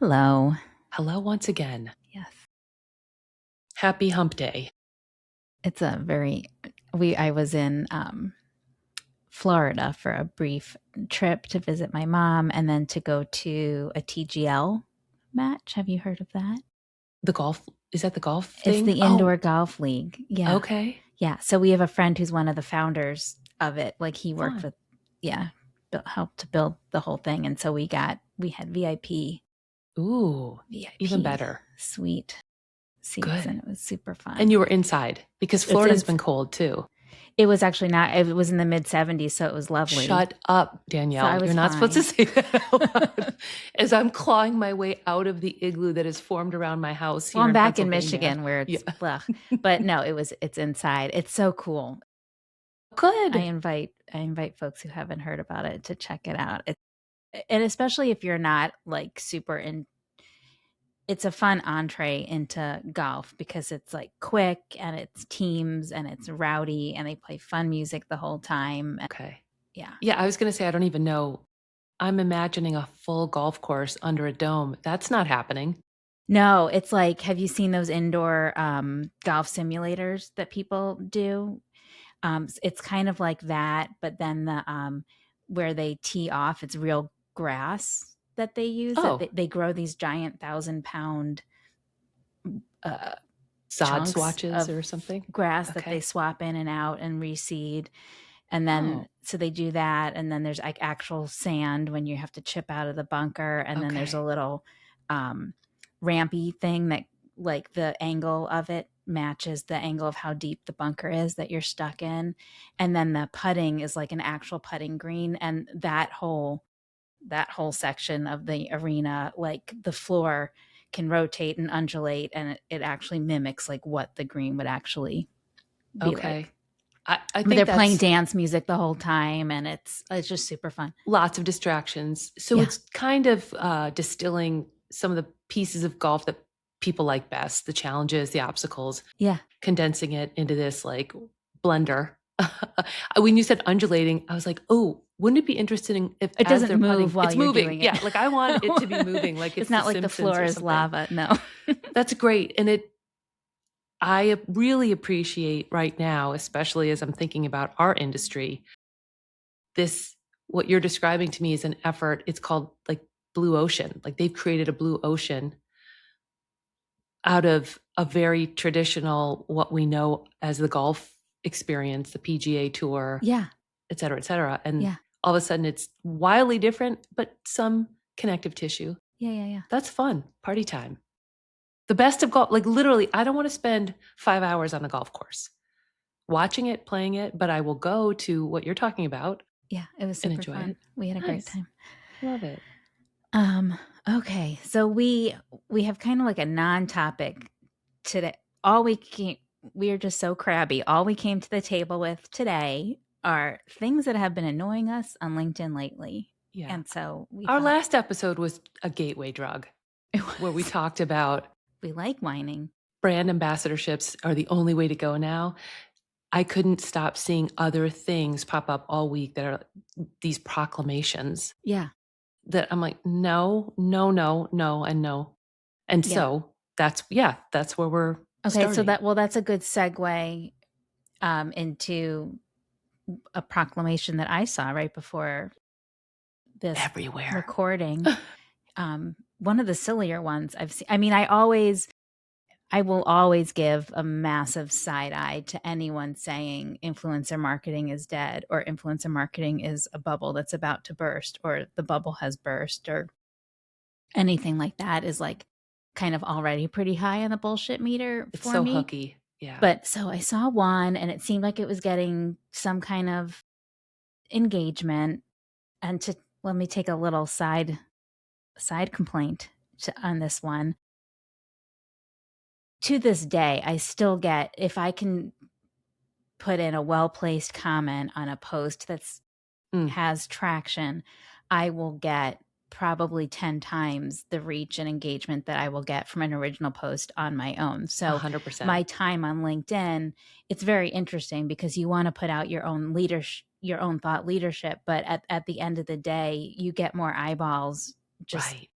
Hello. Hello once again. Yes. Happy hump day. It's a very I was in Florida for a brief trip to visit my mom and then to go to a TGL match. Have you heard of that? The golf, is that the golf It's thing? the Oh, indoor golf league. Yeah. okay. Yeah. So we have a friend who's one of the founders of it. Like he worked Fun. with yeah, helped to build the whole thing and so we had Ooh, even VIP better. suite seats Good. and it was super And fun. you were inside because It's in Florida's been cold too. It was actually not it was in the mid-70s, so it was lovely. Shut up, So I Danielle. You're was not supposed to fine. say that out loud. As I'm clawing my way out of the igloo that is formed around my house Well, here I'm in back in Pennsylvania. Michigan where Yeah. it's blech. But no, it's inside. It's so cool. I Good. invite I invite folks who haven't heard about it to check it out. And especially if you're not like super in it's a fun entree into golf because it's like quick and it's teams and it's rowdy and they play fun music the whole time. Okay. Yeah. Yeah, I was going to say, I don't even know. I'm imagining a full golf course under a dome. That's not happening. No, it's like, have you seen those indoor golf simulators that people do? It's kind of like that, but then where they tee off, it's real grass that they use. That Oh, they grow these giant 1,000-pound uh, sod chunks swatches of or something. grass that they Okay. swap in and out and reseed. And then Oh, so they do that, and then there's like actual sand when you have to chip out of the bunker, and then there's a okay. little um, rampy thing that like the angle of it matches the angle of how deep the bunker is that you're stuck in, and then the putting is like an actual putting green, and that whole section of the arena, like the floor can rotate and undulate, and it actually mimics like what the green would actually be Okay. like. I But they're think playing that's dance music the whole time, and it's just super fun. lots of distractions. So Yeah, it's kind of distilling some of the pieces of golf that people like best, the challenges, the obstacles, yeah. condensing it into this like blender. When you said undulating, I was like, oh, wouldn't it be interesting if It as doesn't they're move putting, while it's you're moving. doing it. Yeah, like I want it to be moving, like It's it's The not like the Simpsons floor or is something. lava. No. That's great. And I really appreciate right now, especially as I'm thinking about our industry, this, what you're describing to me is an effort. It's called like blue ocean. Like they've created a blue ocean out of a very traditional, what we know as the golf experience, the PGA tour, Yeah, et cetera, et cetera. And yeah, all of a sudden it's wildly different, but some connective tissue. yeah, yeah, yeah. That's fun. Party time. The best of golf. Like literally, I don't want to spend 5 hours on a golf course watching it, playing it, but I will go to what you're talking about Yeah, it was and super enjoy fun. it. We had a great Nice. time. Love it. Um, okay. So we have kind of like a non-topic today. All we came we are just so crabby. All we came to the table with today are things that have been annoying us on LinkedIn lately. Yeah. And so we Our thought last episode was a gateway drug it where we was talked about we like whining. brand ambassadorships are the only way to go now. I couldn't stop seeing other things pop up all week that are these proclamations Yeah. that I'm like, no, no, no, no, and no. And Yeah. so that's where we're Okay, so starting. that's a good segue into a proclamation that I saw right before this Everywhere. recording. One of the sillier ones I've seen. I mean, I will always give a massive side eye to anyone saying influencer marketing is dead or influencer marketing is a bubble that's about to burst or the bubble has burst or anything like that is like kind of already pretty high on the bullshit meter It's for so me. hooky. Yeah. But so I saw one and it seemed like it was getting some kind of engagement. And to let me take a little side complaint on this one. To this day, I still get if I can put in a well-placed comment on a post that's Mm, has traction, I will get probably 10 times the reach and engagement that I will get from an original post on my own. So 100%. my time on LinkedIn, it's very interesting because you want to put out your own leadership, your own thought leadership, but at the end of the day, you get more eyeballs just Right.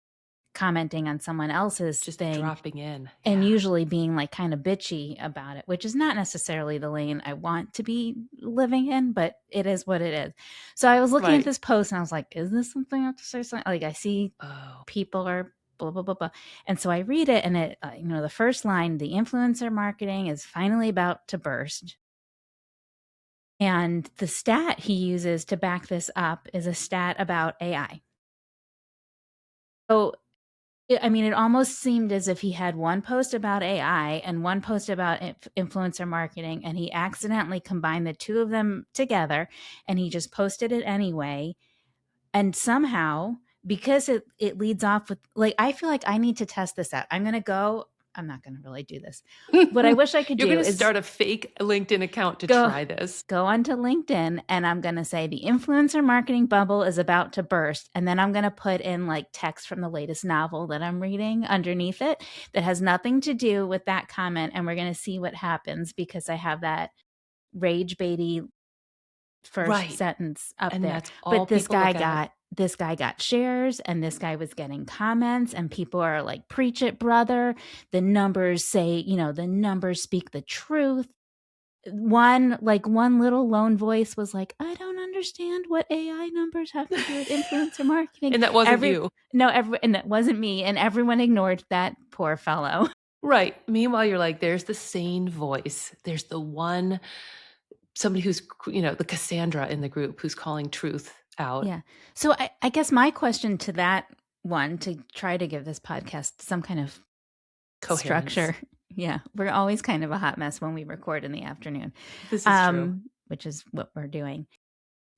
commenting on someone else's Just thing dropping in. and Yeah. usually being like kind of bitchy about it, which is not necessarily the lane I want to be living in, but it is what it is. So I was looking at Right. this post and I was like, is this something I have to say? Something like I see Oh. people are blah, blah, blah, blah. And so I read it and it, the first line, the influencer marketing is finally about to burst. And the stat he uses to back this up is a stat about AI. So it almost seemed as if he had one post about AI and one post about influencer marketing, and he accidentally combined the two of them together, and he just posted it anyway. And somehow, because it leads off with, like, I feel like I need to test this out. I'm not going to really do this. What I wish I could You're do going to is start a fake LinkedIn account to go try this. go onto LinkedIn and I'm going to say the influencer marketing bubble is about to burst. And then I'm going to put in like text from the latest novel that I'm reading underneath it that has nothing to do with that comment. And we're going to see what happens because I have that rage baity first Right. sentence up And there. that's all But people look at. this guy got shares and this guy was getting comments and people are like, preach it, brother. The numbers say, the numbers speak the truth. One little lone voice was like, I don't understand what AI numbers have to do with influencer marketing. And that wasn't you. And that wasn't me. And everyone ignored that poor fellow. Right. Meanwhile, you're like, there's the sane voice. There's the one, somebody who's, the Cassandra in the group who's calling truth out. Yeah. So I guess my question to that one, to try to give this podcast some kind of Coherence. structure. Yeah. We're always kind of a hot mess when we record in the afternoon, This is true. which is what we're doing.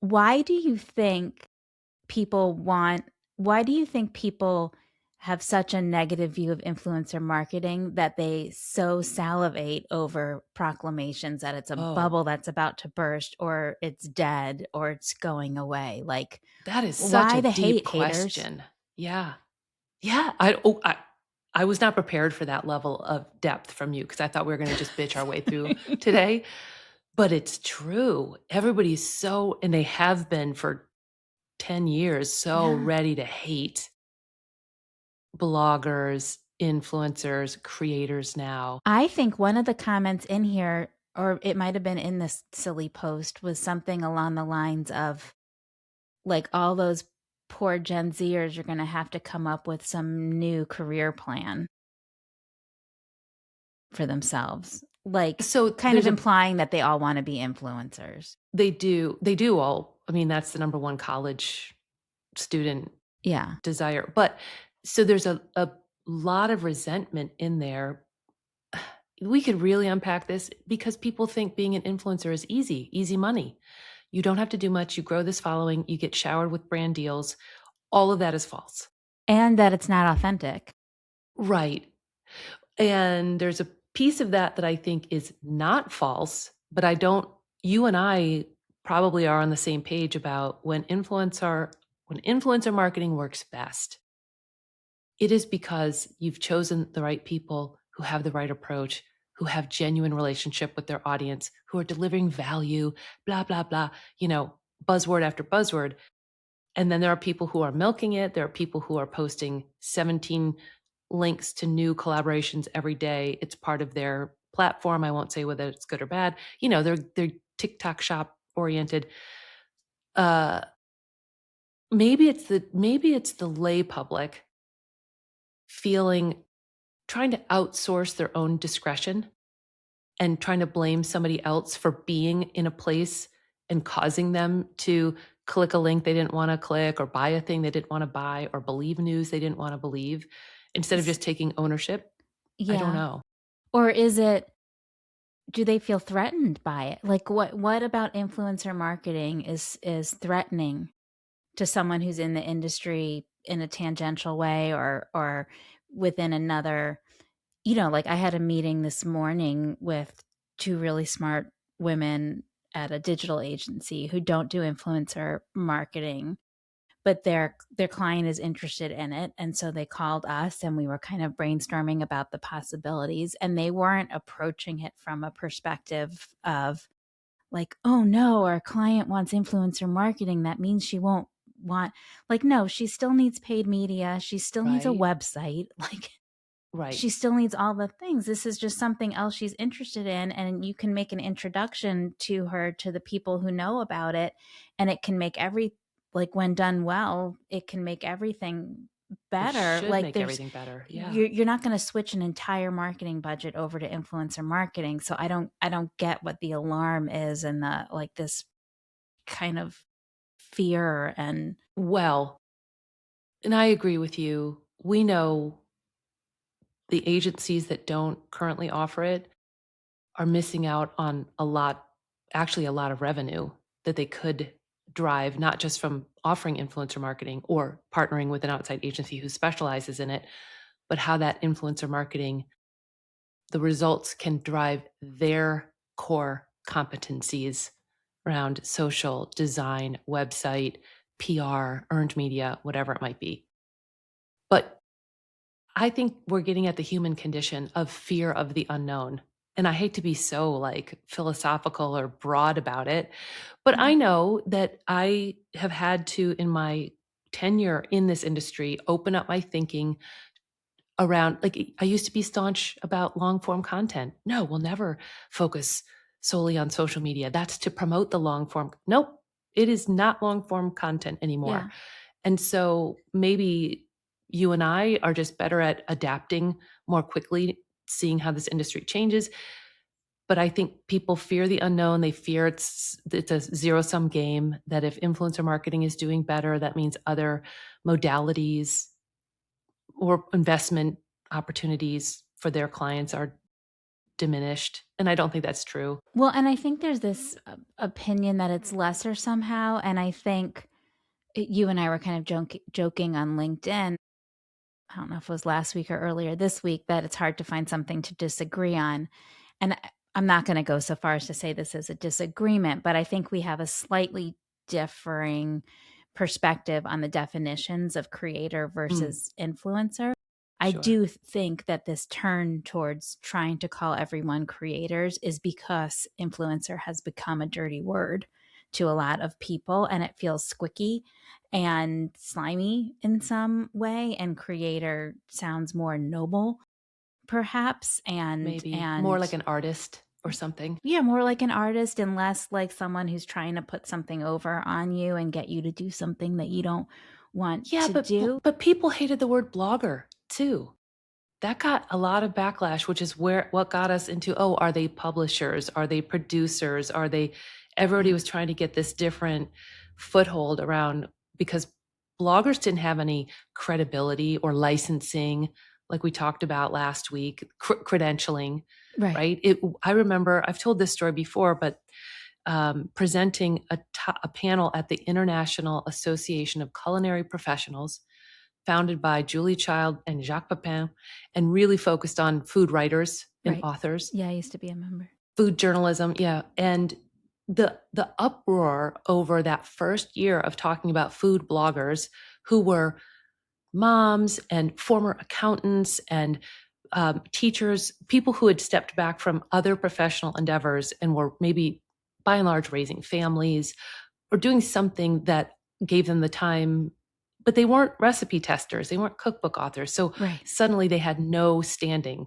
Why do you think why do you think people have such a negative view of influencer marketing that they so salivate over proclamations that it's a bubble that's about to burst or it's dead or it's going away? Like, that is such why a the deep haters? question. Yeah. Yeah. I was not prepared for that level of depth from you because I thought we were going to just bitch our way through today. But it's true. Everybody's and they have been for 10 years, so Yeah. ready to hate bloggers, influencers, creators now. I think one of the comments in here, or it might have been in this silly post, was something along the lines of like all those poor Gen Zers are going to have to come up with some new career plan for themselves. Like, So kind of implying that they all want to be influencers. they do all. I mean, that's the number one college student desire. But so there's a lot of resentment in there. We could really unpack this because people think being an influencer is easy money. You don't have to do much. You grow this following, you get showered with brand deals. All of that is false. And that it's not authentic. Right. And there's a piece of that I think is not false, but you and I probably are on the same page about when influencer marketing works best. It is because you've chosen the right people who have the right approach, who have genuine relationship with their audience, who are delivering value, blah, blah, blah, buzzword after buzzword. And then there are people who are milking it. There are people who are posting 17 links to new collaborations every day. It's part of their platform. I won't say whether it's good or bad. They're TikTok shop oriented. Maybe it's the lay public trying to outsource their own discretion and trying to blame somebody else for being in a place and causing them to click a link they didn't want to click or buy a thing they didn't want to buy or believe news they didn't want to believe instead of just taking ownership. Yeah. I don't know. Or do they feel threatened by it? Like what about influencer marketing is threatening to someone who's in the industry in a tangential way or within another, like I had a meeting this morning with two really smart women at a digital agency who don't do influencer marketing, but their client is interested in it. And so they called us and we were kind of brainstorming about the possibilities, and they weren't approaching it from a perspective of like, oh no, our client wants influencer marketing. That means she won't want, like, no, she still needs paid media. She still needs a Right. website. Like, Right. she still needs all the things. This is just something else she's interested in. And you can make an introduction to her to the people who know about it. And it can make like, when done well, it can make everything It better. should Like, make everything better. Yeah. you're not going to switch an entire marketing budget over to influencer marketing. So I don't get what the alarm is, and the, like, this kind of fear. And Well, and I agree with you. We know the agencies that don't currently offer it are missing out on a lot, actually a lot of revenue that they could drive, not just from offering influencer marketing or partnering with an outside agency who specializes in it, but how that influencer marketing, the results can drive their core competencies around social, design, website, PR, earned media, whatever it might be. But I think we're getting at the human condition of fear of the unknown. And I hate to be so like philosophical or broad about it, but I yeah, know that I have had to, in my tenure in this industry, open up my thinking around, like, I used to be staunch about long form content. No, we'll never focus solely on social media. That's to promote the long form. Nope, it is not long form content anymore. yeah. And so maybe you and I are just better at adapting more quickly, seeing how this industry changes. But I think people fear the unknown. They fear it's a zero sum game, that if influencer marketing is doing better, that means other modalities or investment opportunities for their clients are diminished. And I don't think that's true. Well, and I think there's this opinion that it's lesser somehow. And I think you and I were kind of joking on LinkedIn. I don't know if it was last week or earlier this week, that it's hard to find something to disagree on. And I'm not going to go so far as to say this is a disagreement, but I think we have a slightly differing perspective on the definitions of creator Mm, versus influencer. I sure. do think that this turn towards trying to call everyone creators is because influencer has become a dirty word to a lot of people, and it feels squicky and slimy in some way, and creator sounds more noble, perhaps, and Maybe more like and an artist or something. yeah, more like an artist and less like someone who's trying to put something over on you and get you to do something that you don't want Yeah, to do. but people hated the word blogger too. That got a lot of backlash, which is what got us into, oh, are they publishers? Are they producers? Are they, everybody Yeah, was trying to get this different foothold around, because bloggers didn't have any credibility or licensing, like we talked about last week, credentialing, right, right? I remember, I've told this story before, but presenting a panel at the International Association of Culinary Professionals, founded by Julie Child and Jacques Pepin, and really focused on food writers and right. authors, Yeah, I used to be a member. food journalism. Yeah. And the uproar over that first year of talking about food bloggers who were moms and former accountants and teachers, people who had stepped back from other professional endeavors and were maybe by and large raising families or doing something that gave them the time, but they weren't recipe testers, they weren't cookbook authors. So Right, suddenly they had no standing.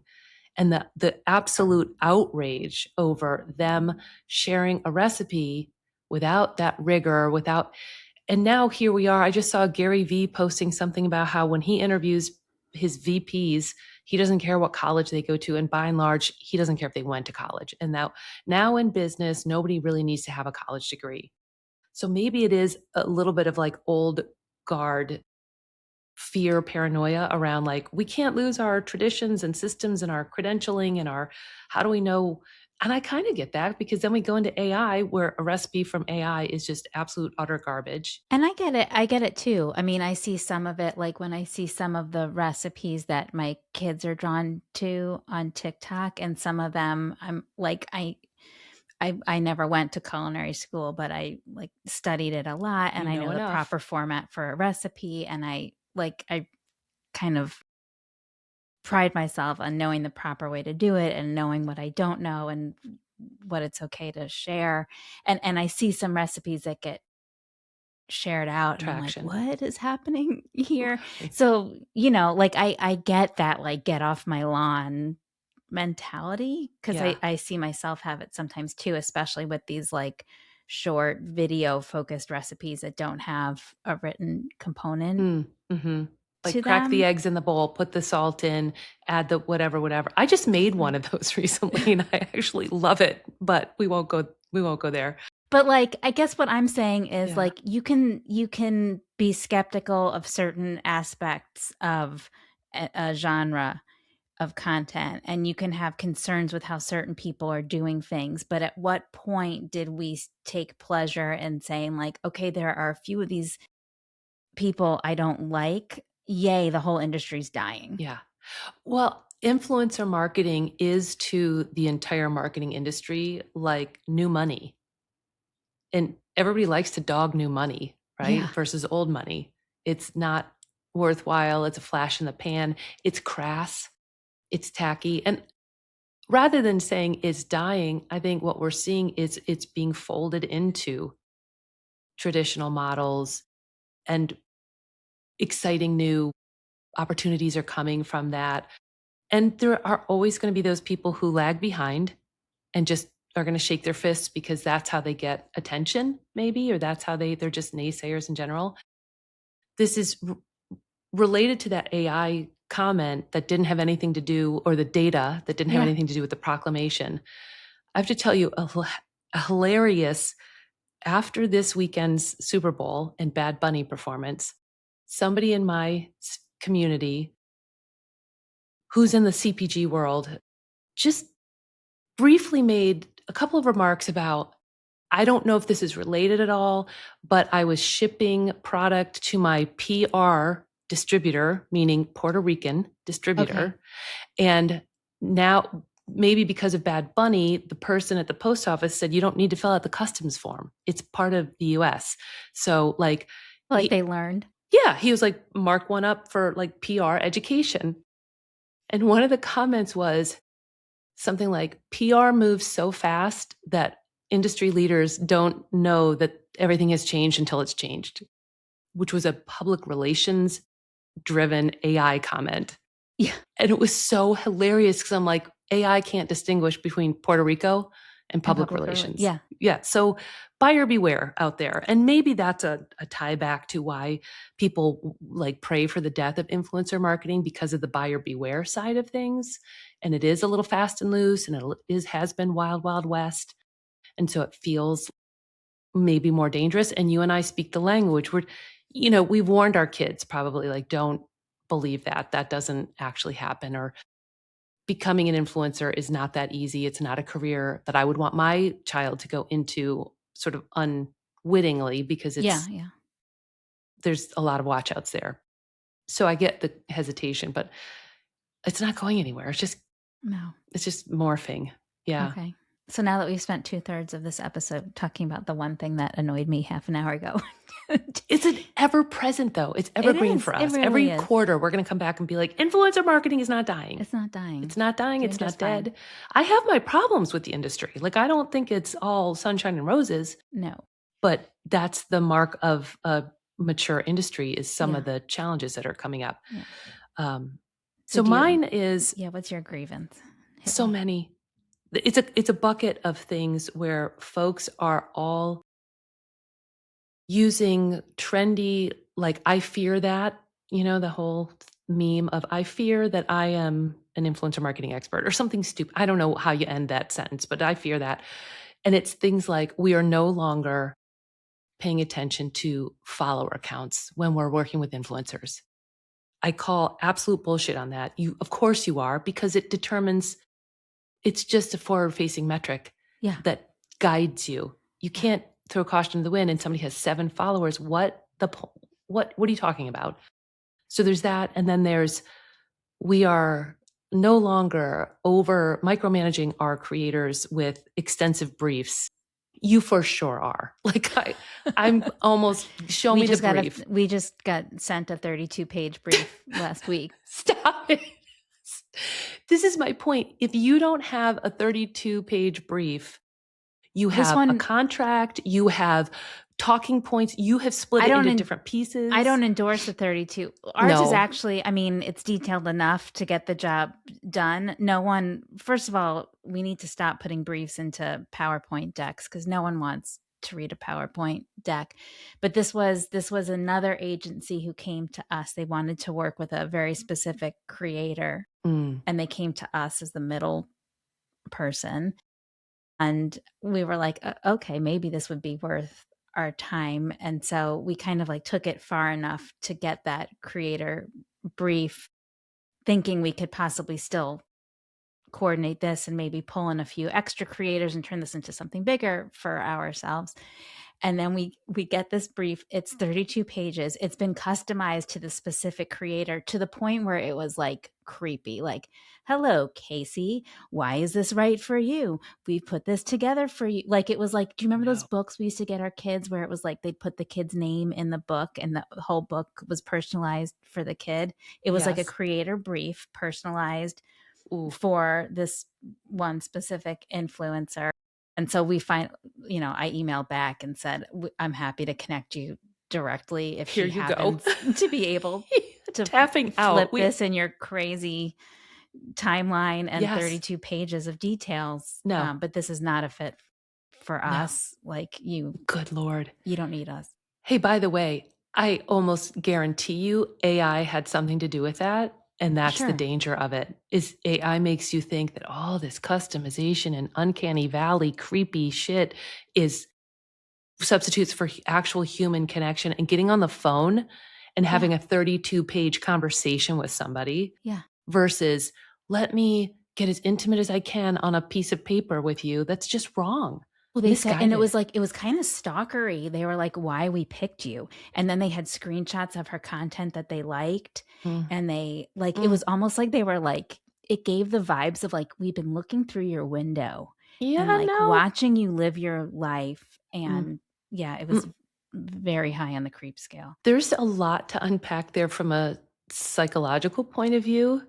And the absolute outrage over them sharing a recipe without that rigor, without, and now here we are. I just saw Gary Vee posting something about how when he interviews his VPs, he doesn't care what college they go to. And by and large, he doesn't care if they went to college. And now in business, nobody really needs to have a college degree. So maybe it is a little bit of like old guard fear, paranoia around, like, we can't lose our traditions and systems and our credentialing and our, how do we know? And I kind of get that, because then we go into AI where a recipe from AI is just absolute utter garbage. and I get it too. I mean, I see some of it, like, when I see some of the recipes that my kids are drawn to on TikTok, and some of them I'm like, I never went to culinary school, but I, like, studied it a lot, and You I know know the enough. proper format for a recipe, and I kind of pride myself on knowing the proper way to do it and knowing what I don't know and what it's okay to share. And I see some recipes that get shared out and I'm like, Traction. what is happening here? So, like I get that, like, get off my lawn mentality, because Yeah. I see myself have it sometimes too, especially with these like short video focused recipes that don't have a written component Mm-hmm. Like to crack the them. eggs in the bowl, put the salt in, add the whatever. I just made one Right. of those recently and I actually love it, but we won't go there. But like, I guess what I'm saying is Yeah. like you can be skeptical of certain aspects of a genre of content, and you can have concerns with how certain people are doing things, but at what point did we take pleasure in saying like, okay, there are a few of these people I don't like, yay, the whole industry's dying. Yeah. Well, influencer marketing is to the entire marketing industry like new money. And everybody likes to dog new money, Yeah. right? Versus old money. It's not worthwhile. It's a flash in the pan. It's crass. It's tacky. And rather than saying it's dying, I think what we're seeing is it's being folded into traditional models, and exciting new opportunities are coming from that. And there are always going to be those people who lag behind and just are going to shake their fists because that's how they get attention, maybe, or that's how they're just naysayers in general. This is related to that AI comment that didn't have anything to do, or the data that didn't have Yeah. anything to do with the proclamation. I have to tell you a hilarious, after this weekend's Super Bowl and Bad Bunny performance, somebody in my community who's in the CPG world just briefly made a couple of remarks about, I don't know if this is related at all, but I was shipping product to my PR distributor, meaning Puerto Rican Okay. distributor. And now, maybe because of Bad Bunny, the person at the post office said, you don't need to fill out the customs form. It's part of the US. So, like, Like they learned. yeah, he was like, mark one up for like PR education. And one of the comments was something like, PR moves so fast that industry leaders don't know that everything has changed until it's changed, which was a public relations driven AI comment. Yeah. And it was so hilarious because I'm like, AI can't distinguish between Puerto Rico and And public public relations. yeah. Yeah. So buyer beware out there. And maybe that's a tie back to why people like pray for the death of influencer marketing, because of the buyer beware side of things. And it is a little fast and loose, and has been wild, wild west. And so it feels maybe more dangerous. And you and I speak the language. We've warned our kids probably, like, don't believe that. That doesn't actually happen. Or becoming an influencer is not that easy. It's not a career that I would want my child to go into sort of unwittingly, because Yeah. Yeah. there's a lot of watch outs there. So I get the hesitation, but it's not going anywhere. No. It's just morphing. Yeah. Okay. So now that we've spent 2/3 of this episode talking about the one thing that annoyed me half an hour ago. It's an ever present, though. It's It evergreen is. for It us. really Every is. quarter, we're going to come back and be like, influencer marketing is not dying. It's not dying. It's not dying. Doing It's not just fine. dead. I have my problems with the industry. Like, I don't think it's all sunshine and roses, No. but that's the mark of a mature industry, is some Yeah. of the challenges that are coming up. Yeah. So mine is Yeah. What's your grievance? Hit so me. many. It's a bucket of things where folks are all using trendy, like, I fear that, the whole meme of, I fear that I am an influencer marketing expert or something stupid. I don't know how you end that sentence, but I fear that. And it's things like, we are no longer paying attention to follower accounts when we're working with influencers. I call absolute bullshit on that. Of course you are, because it's just a forward facing metric Yeah. that guides you. You can't throw caution to the wind and somebody has 7 followers. What are you talking about? So there's that. And then we are no longer over micromanaging our creators with extensive briefs. You for sure are. Like, I'm almost, show me the brief. We just got sent a 32-page brief last week. Stop it. This is my point. If you don't have a 32-page brief, you have a contract, you have talking points. You have split I it don't into en- different pieces. I don't endorse the 32. Ours is No. actually, I mean, it's detailed enough to get the job done. No one, first of all, we need to stop putting briefs into PowerPoint decks because no one wants to read a PowerPoint deck. But this was another agency who came to us. They wanted to work with a very specific creator, Mm. and they came to us as the middle person. And we were like, okay, maybe this would be worth our time. And so we kind of like took it far enough to get that creator brief, thinking we could possibly still coordinate this and maybe pull in a few extra creators and turn this into something bigger for ourselves. And then we get this brief. It's 32 pages. It's been customized to the specific creator to the point where it was like creepy. Like, hello, Casey. Why is this right for you? We put this together for you. Like, it was like, do you remember those No. books we used to get our kids where it was like they'd put the kid's name in the book and the whole book was personalized for the kid? It was like a Yes. creator brief, personalized Ooh. for this one specific influencer. And so we I emailed back and said, I'm happy to connect you directly if Here she you go. happens to be able to Tapping flip out. this in your crazy timeline and Yes. 32 pages of details. No. But this is not a fit for No. us. Like Good Lord. you don't need us. Hey, by the way, I almost guarantee you AI had something to do with that. And that's the Sure. danger of it, is AI makes you think that all this customization and uncanny valley creepy shit is substitutes for actual human connection and getting on the phone and having a 32-page conversation with somebody Yeah. versus let me get as intimate as I can on a piece of paper with you. That's just wrong. Well, they said, and it was Misguided. like, it was kind of stalkery. They were like, why we picked you. And then they had screenshots of her content that they liked. Mm. And they like, it Mm. was almost like they were like, it gave the vibes of like, we've been looking through your window and Yeah, like no. watching you live your life. Mm. And yeah, it was very high on the creep scale. There's a lot to unpack there from a psychological point of view,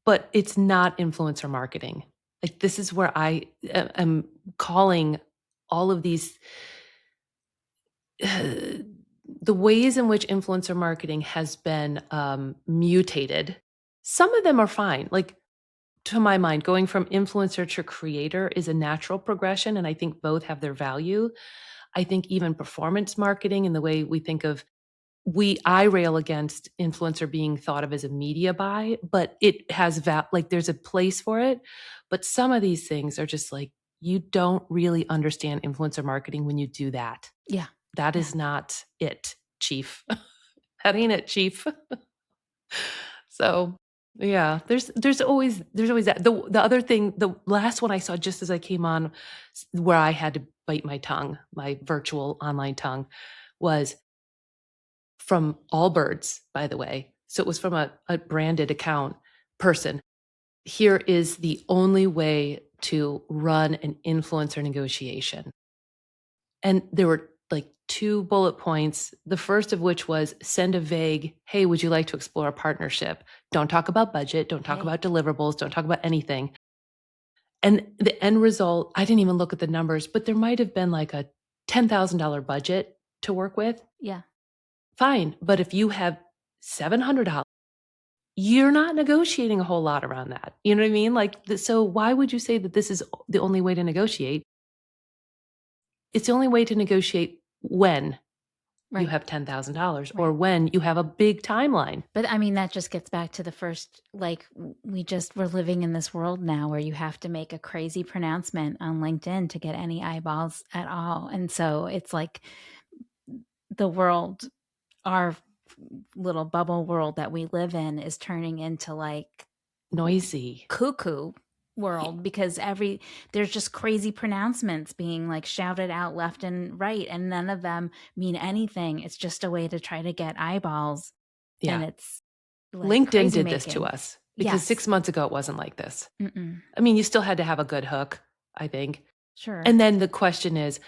but it's not influencer marketing. Like, this is where I am calling all of these the ways in which influencer marketing has been mutated. Some of them are fine. Like, to my mind, going from influencer to creator is a natural progression, and I think both have their value. I think even performance marketing and the way we think of I rail against influencer being thought of as a media buy, but it has like there's a place for it. But some of these things are just like, you don't really understand influencer marketing when you do that. Yeah. That is not it, chief. That ain't it, chief. So yeah, there's always that. The other thing, the last one I saw just as I came on, where I had to bite my tongue, my virtual online tongue, was from Allbirds, by the way. So it was from a branded account person. Here is the only way to run an influencer negotiation. And there were like 2 bullet points. The first of which was send a vague, hey, would you like to explore a partnership? Don't talk about budget. Don't talk about deliverables. Don't talk about anything. And the end result, I didn't even look at the numbers, but there might have been like a $10,000 budget to work with. Yeah. Fine. But if you have $700, you're not negotiating a whole lot around that. You know what I mean? Like, so why would you say that this is the only way to negotiate? It's the only way to negotiate when you have $10,000 or when you have a big timeline. But I mean, that just gets back to the first, like, we're living in this world now where you have to make a crazy pronouncement on LinkedIn to get any eyeballs at all. And so it's like the world, our little bubble world that we live in is turning into like Noisy. cuckoo world because there's just crazy pronouncements being like shouted out left and right and none of them mean anything. It's just a way to try to get eyeballs. Yeah. And it's like LinkedIn did this to us because 6 months ago it wasn't like this. Mm-mm. I mean, you still had to have a good hook, I think. Sure. And then the question is,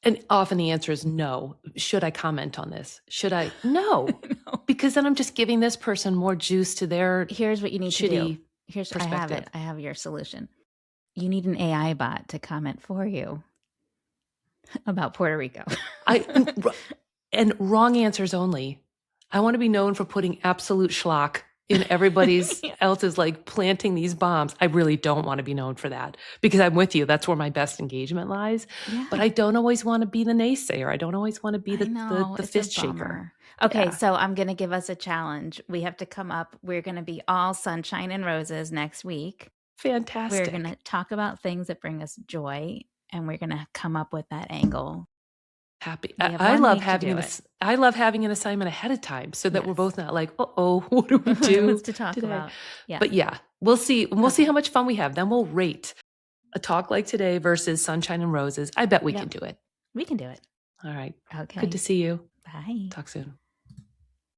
and often the answer is no. Should I comment on this? Should I? No. No. Because then I'm just giving this person more juice to their Here's what you need to do. I have perspective. it. I have your solution. You need an AI bot to comment for you about Puerto Rico. And wrong answers only. I want to be known for putting absolute schlock in everybody's else's, like planting these bombs. I really don't want to be known for that because I'm with you. That's where my best engagement lies. Yeah. But I don't always want to be the naysayer. I don't always want to be the It's fist a shaker. bummer. Okay, Yeah. so I'm going to give us a challenge. We have to come up. We're going to be all sunshine and roses next week. Fantastic. We're going to talk about things that bring us joy, and we're going to come up with that angle. Happy. We have I one love week to having do an it. I love having an assignment ahead of time so that we're Yes. both not like, uh-oh, what do we do What's to talk today? about? Yeah. But yeah, we'll see. And we'll see Okay. how much fun we have. Then we'll rate a talk like today versus sunshine and roses. I bet we Yep. can do it. We can do it. All right. Okay. Good to see you. Bye. Talk soon.